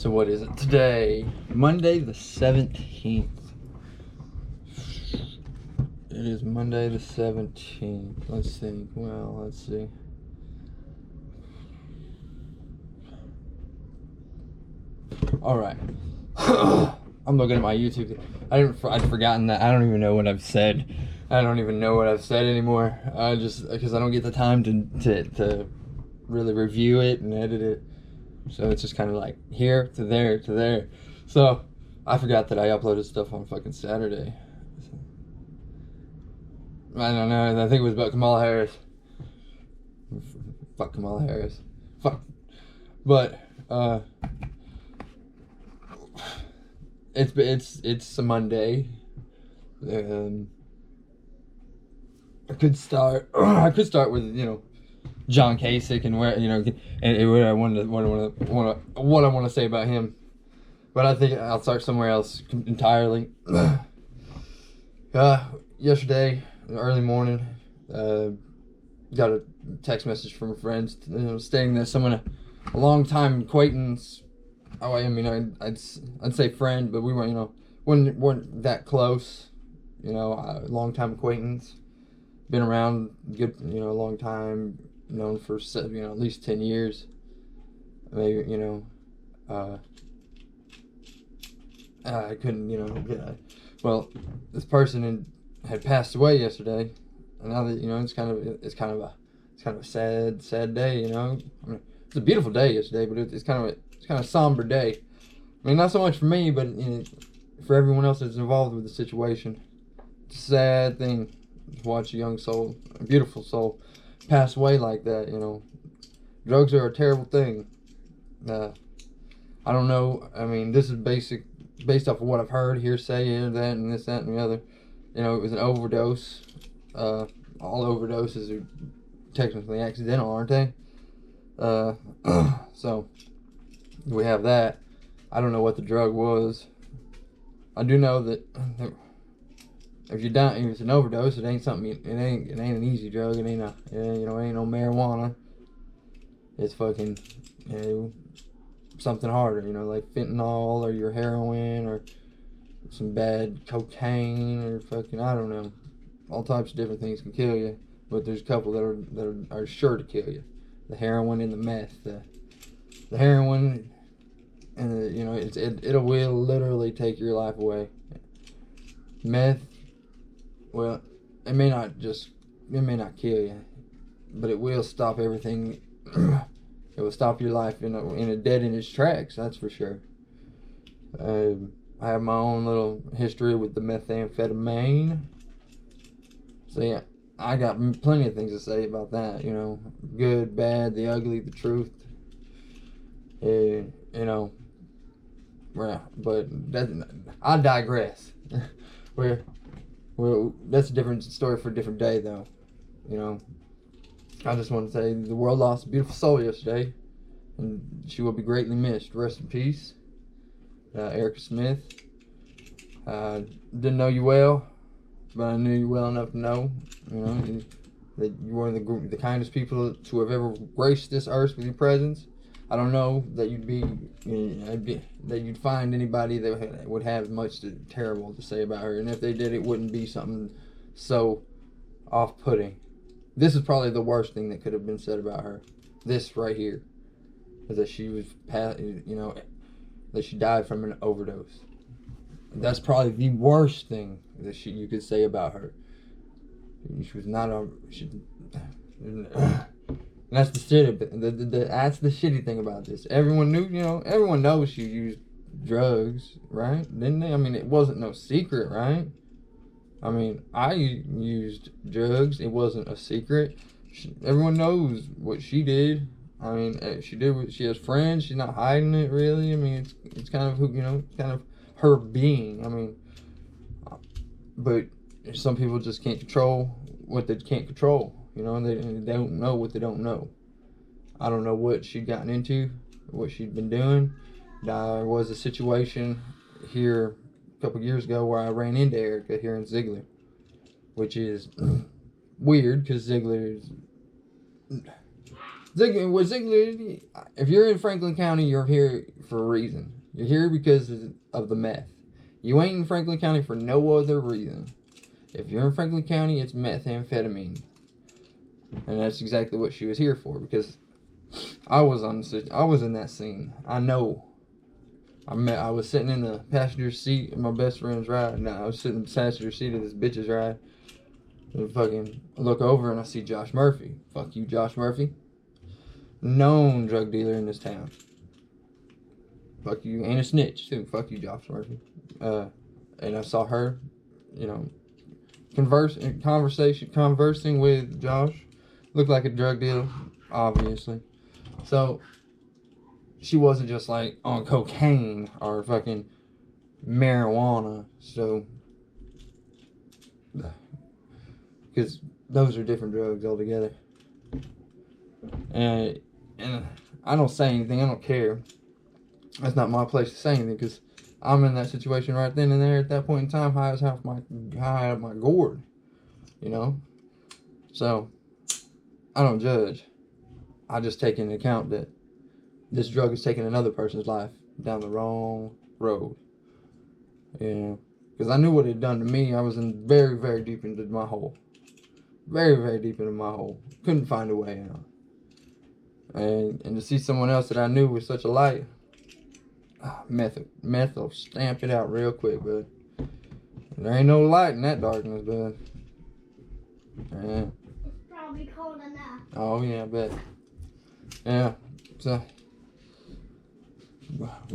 So what is it today? Monday the 17th. It is Monday the 17th. Let's think. Well, let's see. All right. I'm looking at my YouTube. I'd forgotten that. I don't even know what I've said. I don't even know what I've said anymore. Just because I don't get the time to really review it and edit it. So it's just kind of like here to there to there. So I forgot that I uploaded stuff on fucking Saturday. I don't know. I think it was about Kamala Harris. Fuck Kamala Harris. Fuck. But it's a Monday. I could start with John Kasich and where and what I want to say about him, but I think I'll start somewhere else entirely. Yesterday, early morning, got a text message from a friend, stating that someone, a long-time acquaintance. Oh, I mean, I'd say friend, but we weren't that close. A long-time acquaintance, been around good, a long time. Known for at least 10 years, maybe. I couldn't well, this person had passed away yesterday, and now that it's kind of a sad day. I mean, it's a beautiful day yesterday, but it's kind of a somber day. I mean, not so much for me, but for everyone else that's involved with the situation. It's a sad thing to watch a young soul, a beautiful soul, pass away like that. Drugs are a terrible thing. I don't know. I mean, this is based off of what I've heard, hearsay, that, and this, that, and the other. It was an overdose. All overdoses are technically accidental, aren't they? So we have that. I don't know what the drug was. I do know that if it's an overdose, it ain't something. It ain't an easy drug. It ain't no marijuana. It's fucking something harder. Like fentanyl or your heroin or some bad cocaine or fucking, I don't know. All types of different things can kill you, but there's a couple that are sure to kill you. The heroin and the meth. The heroin and it will literally take your life away. Meth. Well, it may not kill you, but it will stop everything. It will stop your life in a dead in its tracks, that's for sure. I have my own little history with the methamphetamine. So yeah, I got plenty of things to say about that. Good, bad, the ugly, the truth. But I digress. Well, that's a different story for a different day, though. I just want to say the world lost a beautiful soul yesterday, and she will be greatly missed. Rest in peace, Erica Smith. Didn't know you well, but I knew you well enough to know, that you were the kindest people to have ever graced this earth with your presence. I don't know that you'd find anybody that would have much terrible to say about her, and if they did, it wouldn't be something so off-putting. This is probably the worst thing that could have been said about her. This right here is that she was, that she died from an overdose. That's probably the worst thing that you could say about her. She was not a. That's the shitty. That's the shitty thing about this. Everyone knew. Everyone knows she used drugs, right? Didn't they? I mean, it wasn't no secret, right? I mean, I used drugs. It wasn't a secret. Everyone knows what she did. I mean, she has friends. She's not hiding it, really. I mean, it's kind of kind of her being. I mean, but some people just can't control what they can't control. They don't know what they don't know. I don't know what she'd gotten into, what she'd been doing. There was a situation here a couple years ago where I ran into Erica here in Ziegler, which is weird because Ziegler is Ziegler, if you're in Franklin County, you're here for a reason. You're here because of the meth. You ain't in Franklin County for no other reason. If you're in Franklin County, it's methamphetamine. And that's exactly what she was here for, because I was in that scene. I know. I was sitting in the passenger seat of my best friend's ride. No, I was sitting in the passenger seat of this bitch's ride. And fucking look over and I see Josh Murphy. Fuck you, Josh Murphy. Known drug dealer in this town. Fuck you, and a snitch too. Fuck you, Josh Murphy. And I saw her, you know, conversing with Josh. Looked like a drug dealer, obviously. So she wasn't just like on cocaine or fucking marijuana. So, because those are different drugs altogether. And I don't say anything. I don't care. That's not my place to say anything, because I'm in that situation right then and there at that point in time, high out of my gourd, you know. So I don't judge. I just take into account that this drug is taking another person's life down the wrong road, you know. Because I knew what it had done to me. I was in very, very deep into my hole. Very, very deep into my hole. Couldn't find a way out. And to see someone else that I knew with such a light, meth will stamp it out real quick, bud. There ain't no light in that darkness, bud. Yeah. It's probably cold enough. Oh yeah, I bet. Yeah. So,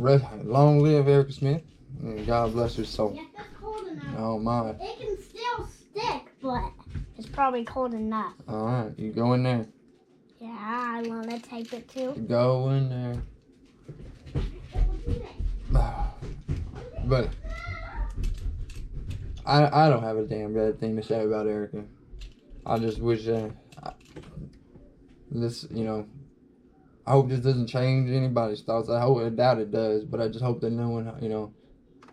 long live Erica Smith, and God bless her soul. Yes, that's cold enough. Oh my. It can still stick, but it's probably cold enough. All right, you go in there. Yeah, I want to tape it too. Go in there. But I don't have a damn bad thing to say about Erica. I just wish this, you know, I hope this doesn't change anybody's thoughts. I doubt it does, but I just hope that no one, you know,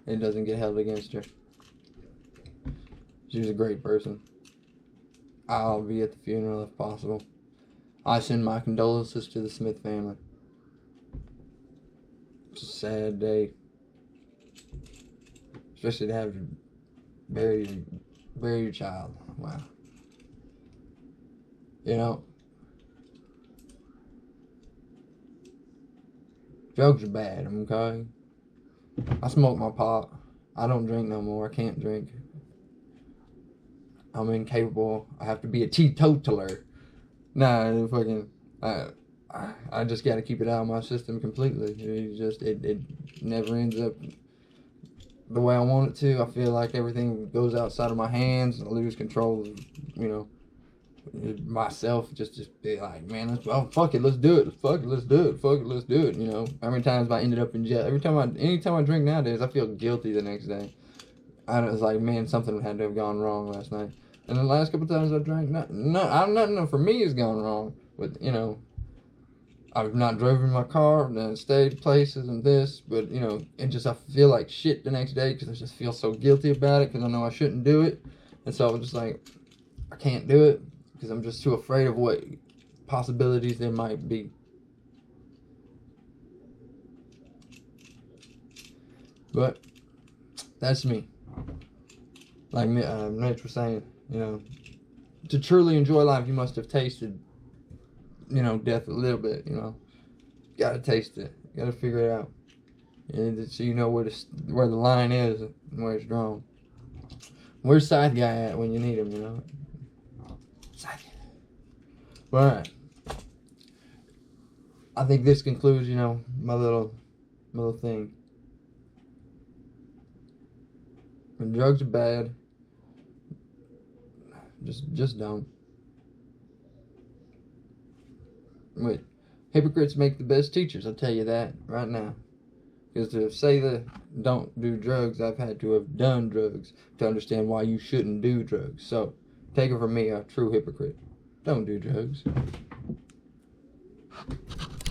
it doesn't get held against her. She was a great person. I'll be at the funeral if possible. I send my condolences to the Smith family. It's a sad day. Especially to have to bury your child. Wow. You know, drugs are bad, okay? I smoke my pot. I don't drink no more. I can't drink. I'm incapable. I have to be a teetotaler. Nah, fucking, I just got to keep it out of my system completely. It never ends up the way I want it to. I feel like everything goes outside of my hands. I lose control of, you know, myself. Just be like, man, fuck it, let's do it. Fuck it, let's do it. Fuck it, let's do it. You know, how many times I ended up in jail? Anytime I drink nowadays, I feel guilty the next day. I was like, man, something had to have gone wrong last night. And the last couple times I drank, nothing for me has gone wrong. But, you know, I've not driven my car, and stayed places and this, but, you know, I feel like shit the next day because I just feel so guilty about it because I know I shouldn't do it. And so I'm just like, I can't do it because I'm just too afraid of what possibilities there might be. But that's me. Like Mitch was saying, you know, to truly enjoy life, you must have tasted, you know, death a little bit, you know. You gotta taste it. You gotta figure it out. And so you know where the line is and where it's drawn. Where's Scythe guy at when you need him, you know? Scythe. Alright. I think this concludes, you know, my little thing. When drugs are bad, just don't. Wait, hypocrites make the best teachers, I'll tell you that right now. Because to say that don't do drugs, I've had to have done drugs to understand why you shouldn't do drugs. So, take it from me, a true hypocrite. Don't do drugs.